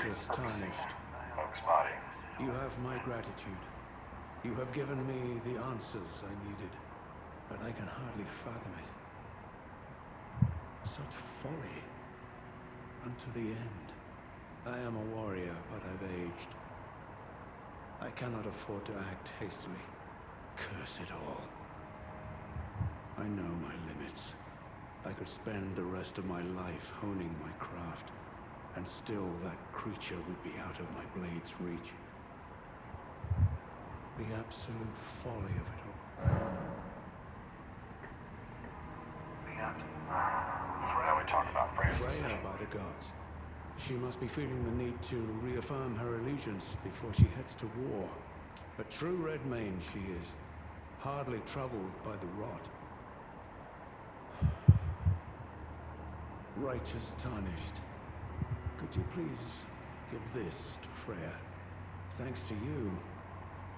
Righteous Tarnished, Moog's body. you have my gratitude. You have given me the answers I needed, but I can hardly fathom it. Such folly. Unto the end. I am a warrior, but I've aged. I cannot afford to act hastily. Curse it all. I know my limits. I could spend the rest of my life honing my craft, and still that creature would be out of my blade's reach. The absolute folly of it all. Now we talk about Freya's Freya, decision. by the gods. She must be feeling the need to reaffirm her allegiance before she heads to war. A true Redmane she is, hardly troubled by the rot. Righteous Tarnished, could you please give this to Freya? Thanks to you,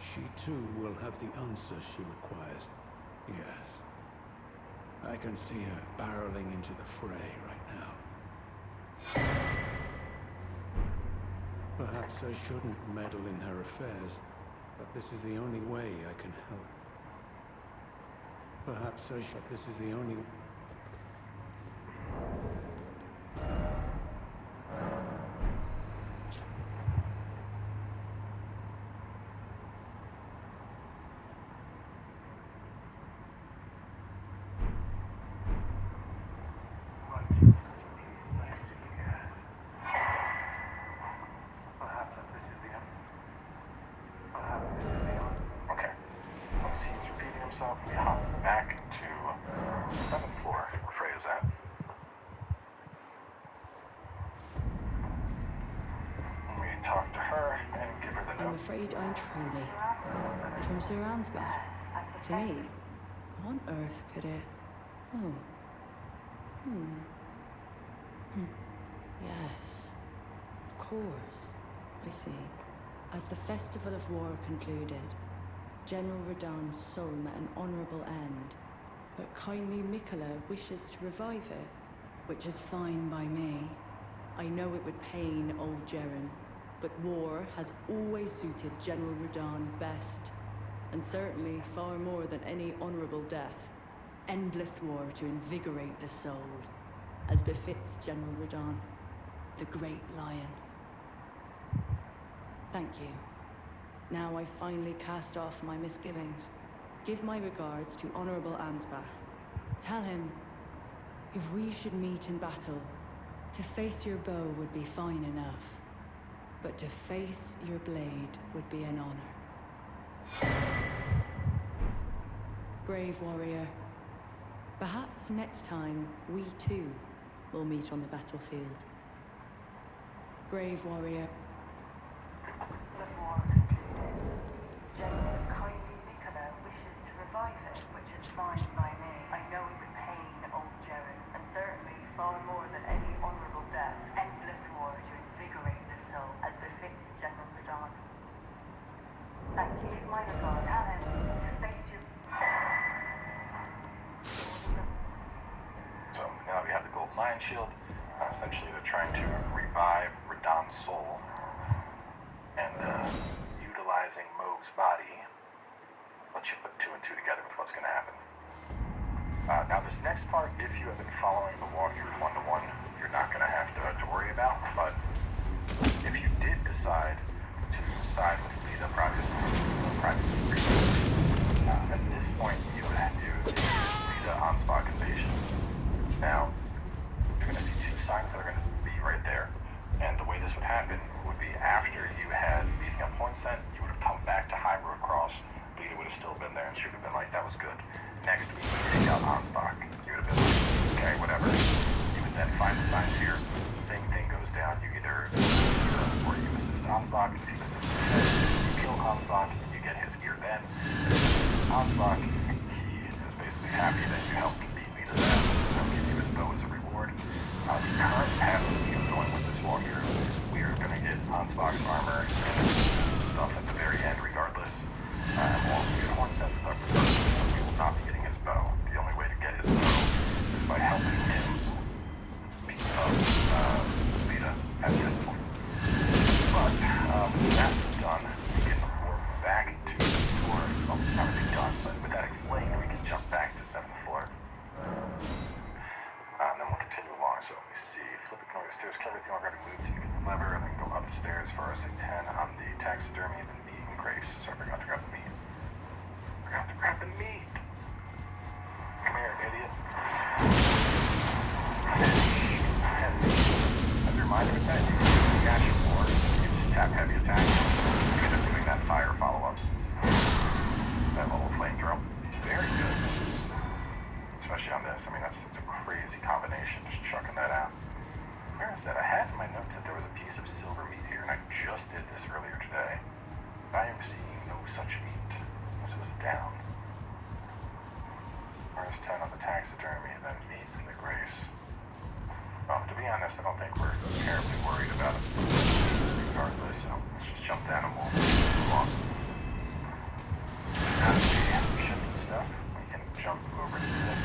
she too will have the answer she requires. Yes. I can see her barreling into the fray right now. Perhaps I shouldn't meddle in her affairs, but this is the only way I can help. Perhaps I should. This is the only... Okay. Once he's repeating himself, we hop back to the 7th floor where Freya's at. We talk to her and give her the I'm note. afraid I'm truly. From Sir Ansbach. To me. How on earth could it... Oh. Yes. Of course. I see. As the Festival of War concluded, General Radahn's soul met an honorable end, but kindly Mikola wishes to revive it, which is fine by me. I know it would pain old Jeren, but war has always suited General Radahn best, and certainly far more than any honorable death. Endless war to invigorate the soul, as befits General Radahn, the great lion. Thank you. Now I finally cast off my misgivings. Give my regards to Honorable Ansbach. Tell him, if we should meet in battle, to face your bow would be fine enough, but to face your blade would be an honor. Brave warrior. Perhaps next time, we too will meet on the battlefield. Brave warrior. The war concluded. General kindly Mikola wishes to revive it, which is fine by me. I know it would pain old Jeren, and certainly far more than any honorable death. Endless war to invigorate the soul, as befits General Radahn. Thank you. Give my regard. Tell him to face your... So now we have the gold lion shield. Essentially, they're trying to revive Radahn's soul. And utilizing Moog's body lets you put 2 and 2 together with what's going to happen. Now this next part, if you have been following the walkthrough 1-to-1, you're not going to have to worry about. But if you did decide to side with Lita privacy, at this point you would have to do the Lita on-spot invasion. Now, you're going to see 2 signs that are going to be right there. And the way this would happen would be after you had beating up Hornsent, you would have come back to Hyrule Cross. Lita would have still been there, and she would have been like, that was good. Next week, you would take out Ansbach. You would have been like, okay, whatever. You would then find the signs here. Same thing goes down. You either or you assist Ansbach. If you assist him, you kill Ansbach, you get his gear then. Ansbach, he is basically happy that you helped beat Lita then. He'll give you his bow as a reward. The current path that we are going with this walkthrough, we are going to get Ansbach's armor and stuff at the very end regardless. And we'll also get Hornsent stuff regardless, so we will not be getting his bow. The only way to get his bow is by helping him beat up Lita at this point. downstairs, kill everything while grabbing loot so you can lever, and then go up the stairs for RSA 10 on the taxidermy, then meat and Grace. So I forgot to grab the meat. Forgot to grab the meat! Come here, idiot. And as a reminder with that, you can use the action for, you just tap heavy attack, you end up doing that fire follow-up. That little flamethrower. Very good. Especially on this. I mean, that's a crazy combination, just chucking that out. Where is that? I had in my notes that there was a piece of silver meat here, and I just did this earlier today. I am seeing no such meat. This was down. Where's 10 on the taxidermy, and then meat and the Grace. Well, to be honest, I don't think we're terribly worried about it regardless, so let's just jump down and we'll move on. Now that we shifted stuff, we can jump over to this.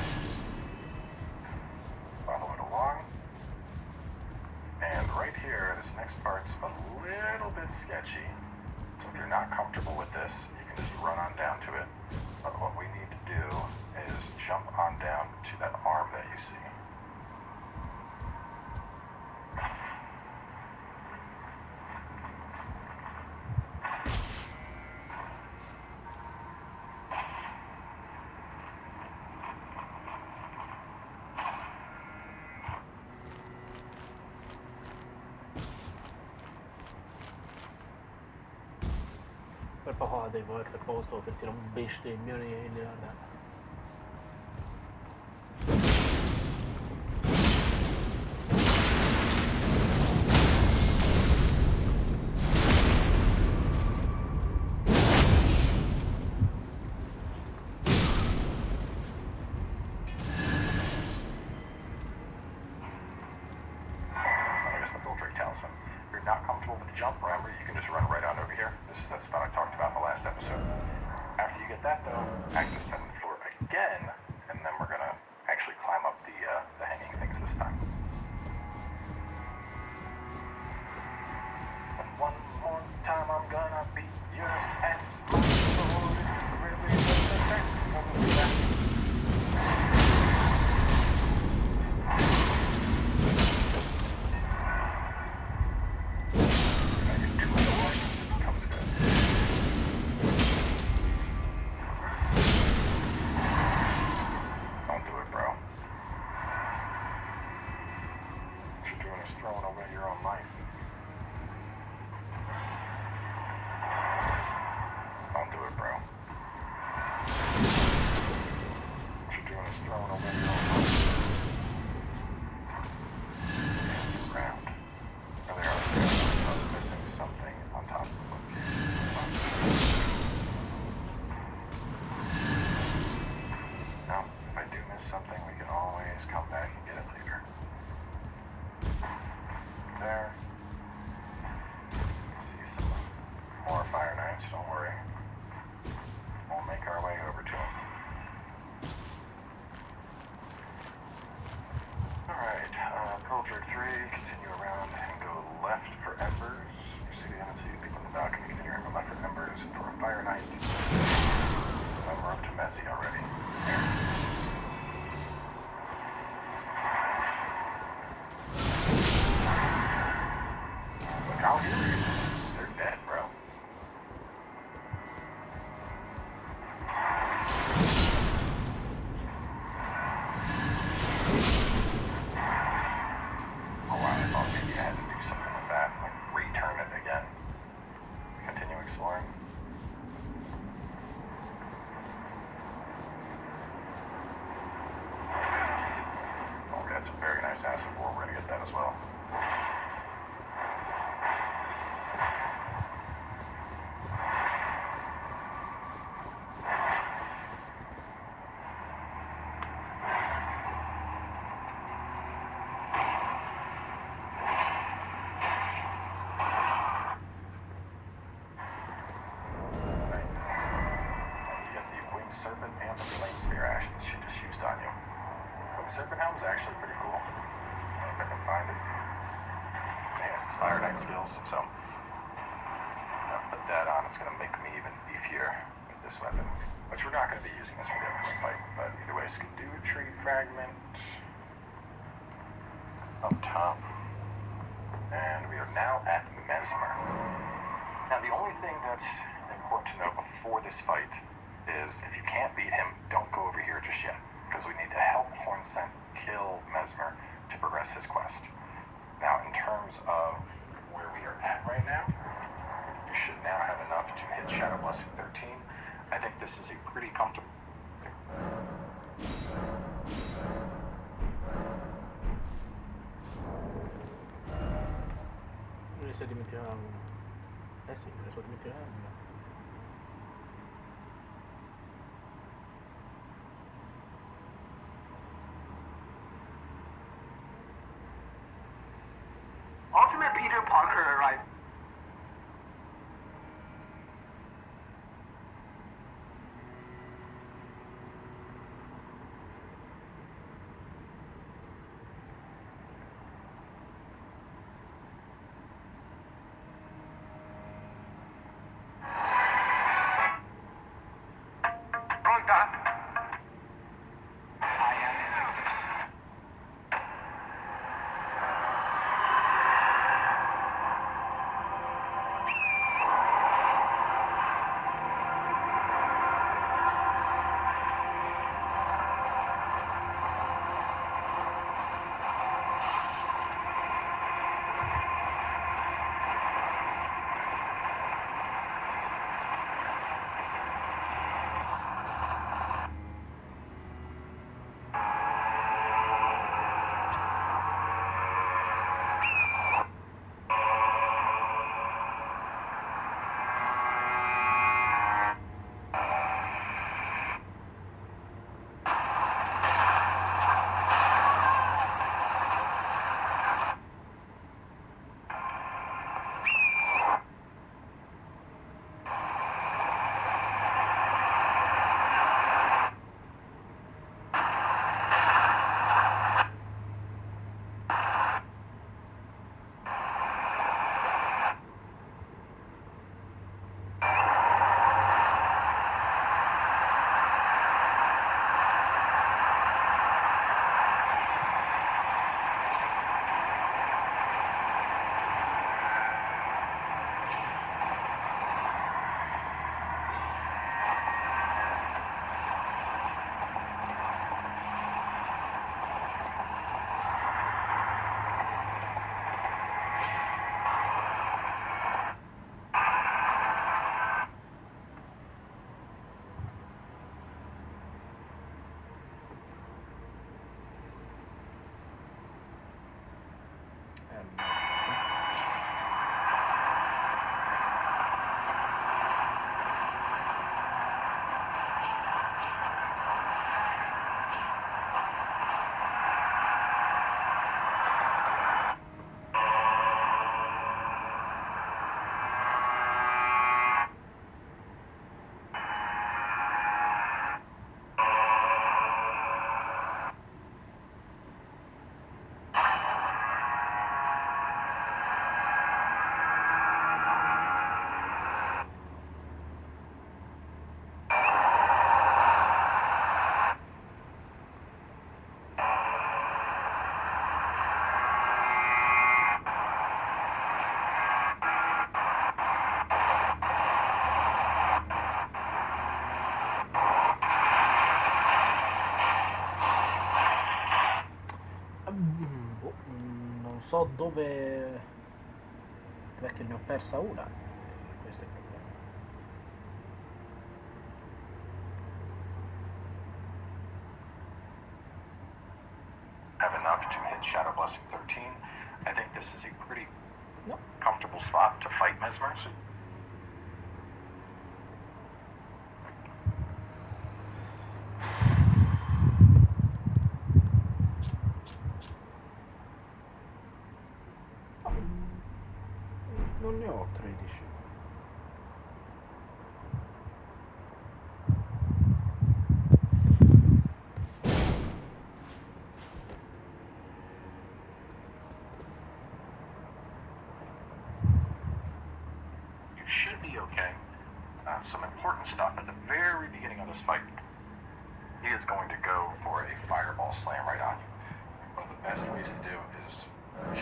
Follow it along. And right here, this next part's a little bit sketchy. So if you're not comfortable with this, you can just run on down to it. But what we need to do is jump on down to that arm that you see. Per ha dei vuoi per posto per tirare un bestemmione in là. Jump, remember, you can just run right on over here. This is that spot I talked about in the last episode. After you get that, though, access 7th floor again, and then we're gonna actually climb up the hanging things this time. And one more time, I'm gonna beat your ass, my lord. Really makes a sense of that. Don't worry. We'll make our way over to him. Alright, Pearl Jerk 3, continue around and go left for Embers. Proceed down to people in the balcony, continue around, go left for Embers for a Fire Knight. And we're up to Mezzy already. Here. It's like, I'll heal you. They're dead, bro. We're gonna get that as well. Serpent and the Flame Sphere Ash that she just used on you. But the Serpent Helm's actually pretty cool. If I can find it. Yeah, it's Fire Knight skills, so I'll put that on. It's gonna make me even beefier with this weapon. Which we're not gonna be using this for the upcoming fight, but either way, Skidoo Tree Fragment up top. And we are now at Mesmer. Now, the only thing that's important to know before this fight is if you can't beat him, don't go over here just yet, because we need to help Hornsent kill Mesmer to progress his quest. Now, in terms of where we are at right now, you should now have enough to hit Shadow Blessing 13. I think this is a pretty comfortable... Mi si è dimenticato. Eh sì, me ne sono dimenticato. Ultimate Peter Parker arrives. Pronta? I am Invictus. Non so dove... perché ne ho persa una. Questo è il problema. Have enough to hit Shadow Blessing 13. I think this is a pretty No. comfortable spot to fight Mesmer. So Non ne ho 13. you should be okay. Some important stuff at the very beginning of this fight. He is going to go for a fireball slam right on you. One of the best ways to do is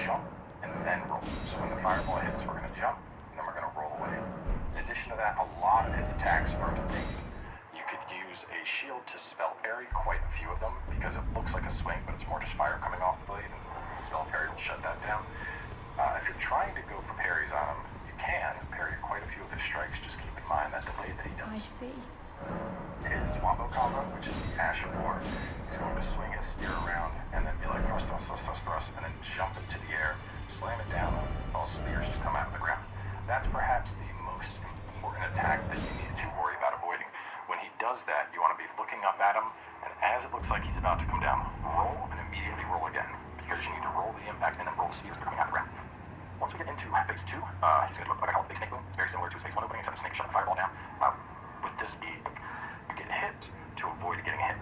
jump and then roll. So when the fireball hits, we're going to jump, and then we're going to roll away. In addition to that, a lot of his attacks are delayed. You could use a shield to spell parry, quite a few of them, because it looks like a swing, but it's more just fire coming off the blade, and spell parry will shut that down. If you're trying to go for parries on him, you can parry quite a few of his strikes. Just keep in mind that delay that he does. I see. His wombo combo, which is the Ash of War, he's going to swing his spear around and then be like thrust, thrust, thrust, thrust, thrust, and then jump into the air, slam it down, all spears to come out of the ground. That's perhaps the most important attack that you need to worry about avoiding. When he does that, you want to be looking up at him, and as it looks like he's about to come down, roll and immediately roll again, because you need to roll the impact and then roll the spears that are coming out of the ground. Once we get into phase 2, he's going to do what I call a big snake boom. It's very similar to his phase 1 opening, except the snake shut the fireball down. With this being, you get hit to avoid getting hit.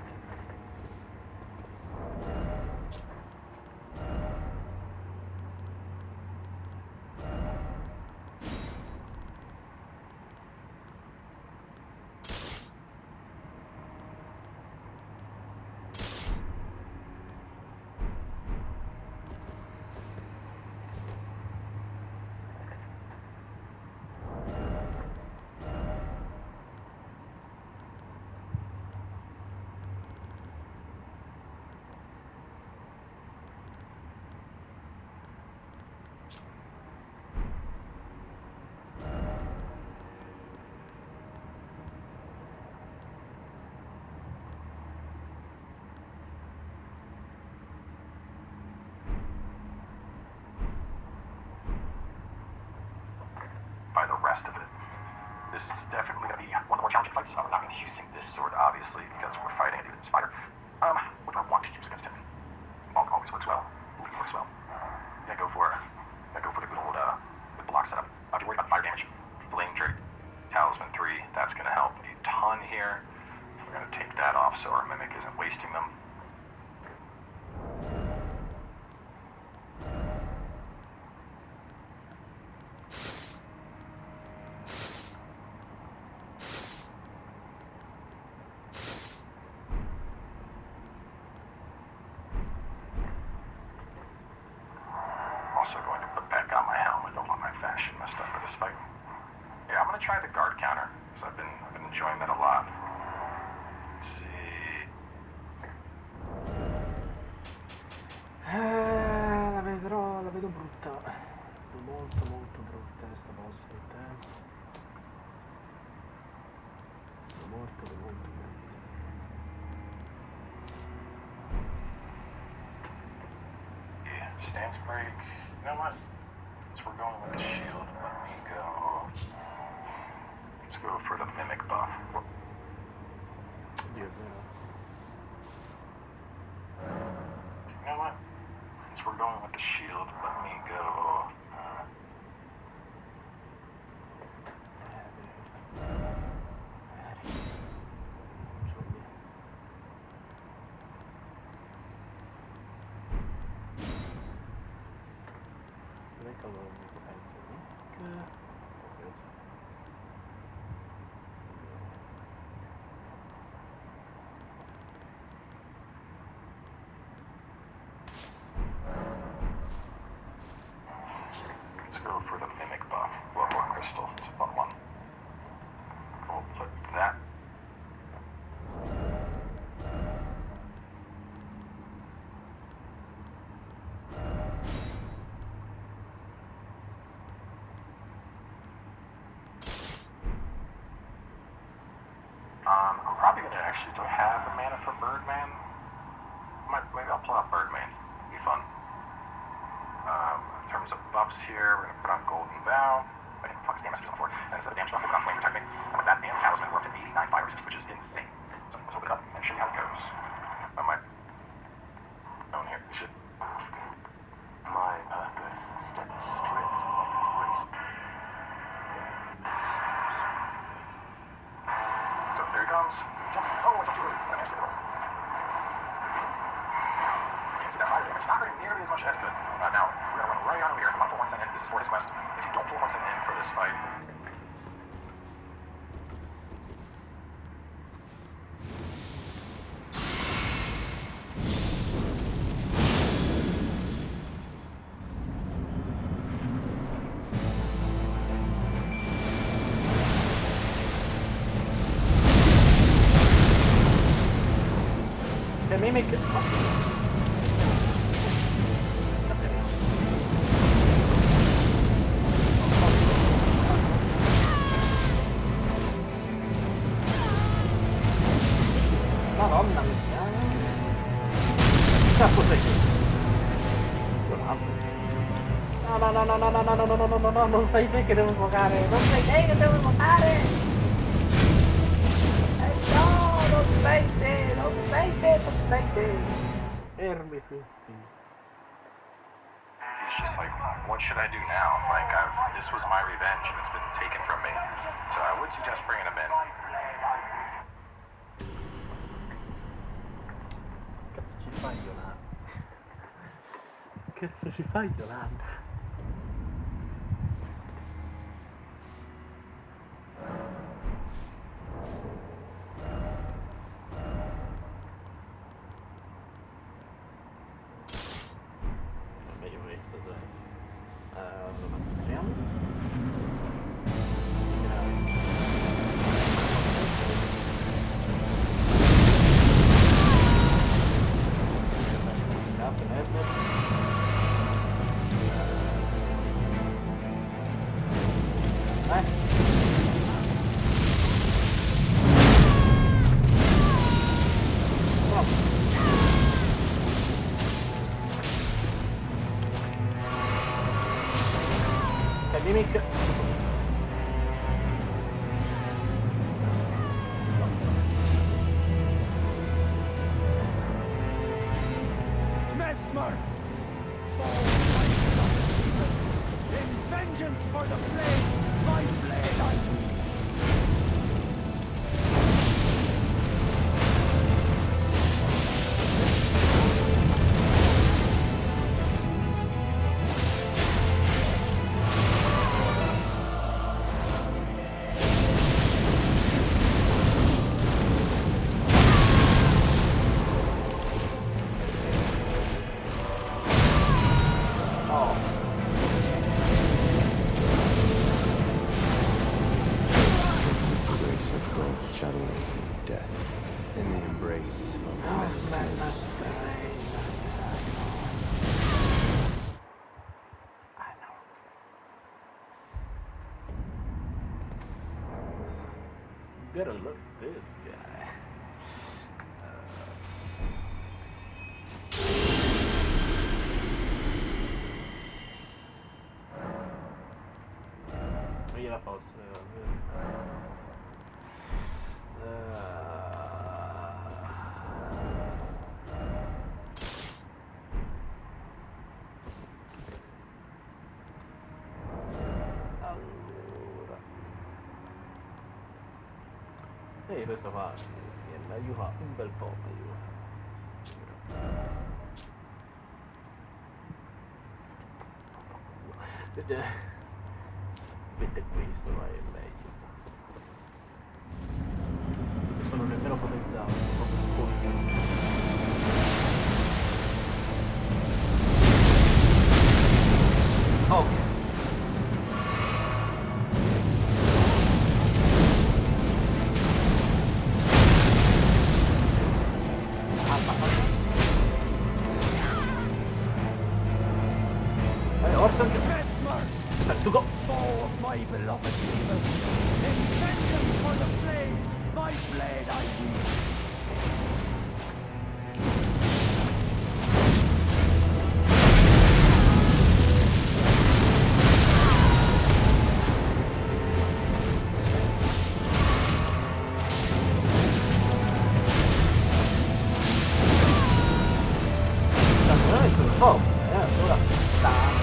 By the rest of it. This is definitely going to be one of the more challenging fights. I'm not going to be using this sword, obviously, because we're fighting a demon spider. What do I want to use against him? Monk always works well. Bleed works well. Yeah, go for the good old good block setup. If you're worried about fire damage, Flame Drake, Talisman 3, that's going to help a ton here. We're going to take that off so our Mimic isn't wasting them. Also going to put back on my helm. I don't want my fashion messed up for this fight. Yeah, I'm going to try the guard counter, because I've been enjoying that a lot. Let's see. La vedo brutta. Molto molto brutta questa boss fight, molto brutta. Yeah, stance break. You know what? Since we're going with the shield, let me go. Let's go for the Mimic buff. Dio, è vero. You know what? Since we're going with the shield, let me go. Non è che avevo un pezzo lì. Let's go for the Mimic buff. Bloodborne Crystal. It's a fun one. We'll put that. I'm probably going to actually, do I have a mana for Birdman? Maybe I'll pull out Birdman. It'd be fun. In terms of buffs here, we're going to put on Golden Vow. I can focus damage on 4. And instead of damage, I'll put on Flame Protect Me. And with that and Talisman, we're up to 89 fire resist, which is insane. So let's open it up and show you how it goes. I might. Down here. You should. My purpose stems straight off the waist. So there he comes. Jump. Oh, I jumped too early. I managed to get the roll. You can see that fire damage not hurting nearly as much as good. Now, we're going to run right on over here. I want to pull 1 cent in. This is for his quest. If you don't pull 1 cent in for this fight, mimic. Madonna mia. Cazzo sei tu? No, no, no, no, no, no, no, no, no, no, no, no, non sei te che devo giocare, non sei te che devo giocare! No, non sei te, non sei te, non sei te! Fermi tutti. He's just like, what should I do now? Like, this was my revenge and it's been taken from me. So I would suggest bringing him in. Cazzo ci fai, Yolanda? Cazzo ci fai, Yolanda? Vabbè, io ho visto dai. Allora, entriamo. Mimic. Mesmer! Fall in vengeance for the flames, my blade I wield. Gotta look at this guy. Io la posso. E questo qua mi aiuta un bel po', mi aiuta. Mette questo, vai, è meglio. Non sono nemmeno potenziato, sono proprio coglione. Ok. To go. Fall of my beloved people, in vengeance for the flames, my blade I wield. Oh, allora sta.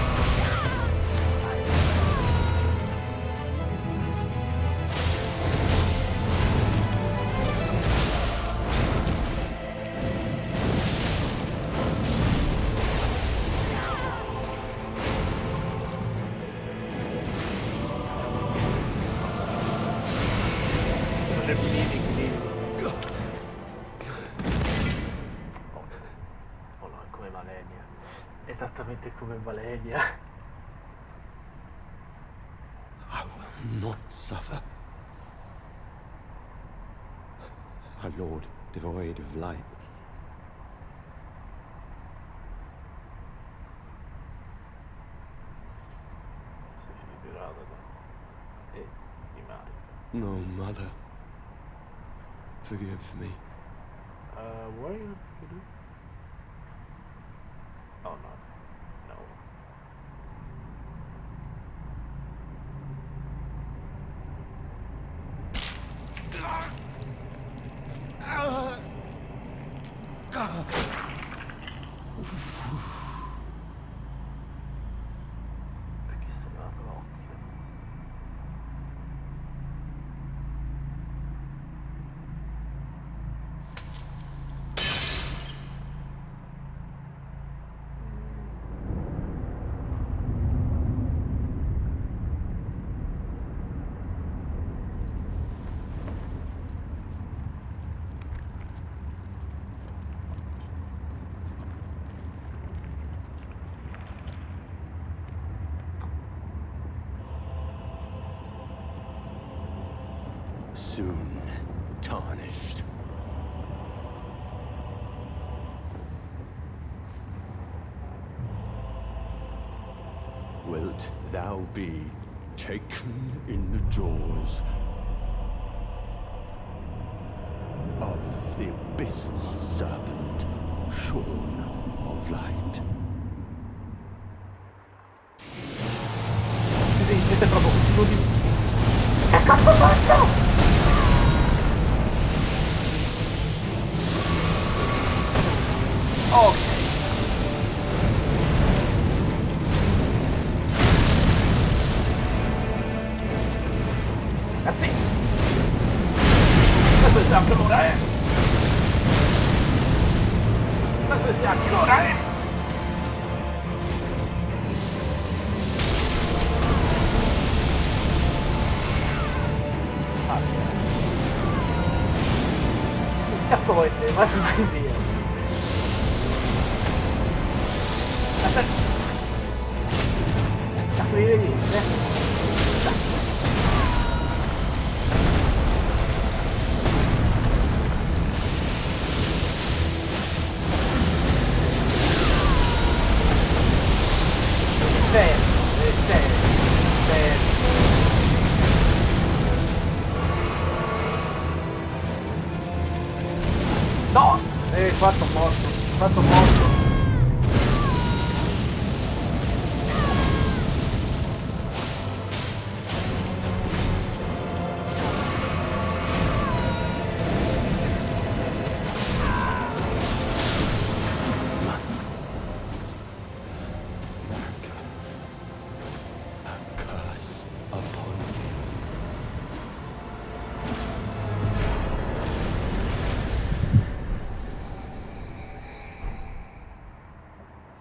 Esattamente come Valeria. I will not suffer. A lord devoid of light. No, Mother. Forgive me. What are you gonna do? Oh no. No. Perché sto dato l'occhio? Soon tarnished. Wilt thou be taken in the jaws of the abyssal serpent, shorn of light? Sì, siete proprio tutti. Che cazzo faccio? Ok. Cazzi. Questo è anche l'ora, Questo è anche l'ora, Cazzo vuoi te? Ma via. Aspetta. Cazzo mi vedi? No! Fatto morto. Fatto morto. A curse upon you.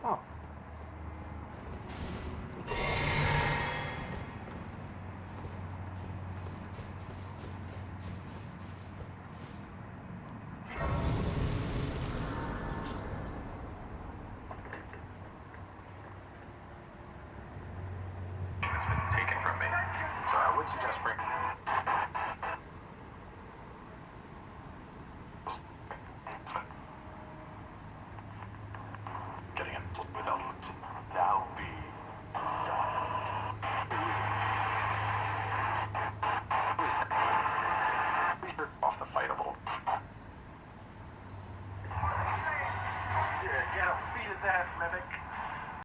Oh. It's been taken from me. So I would suggest bring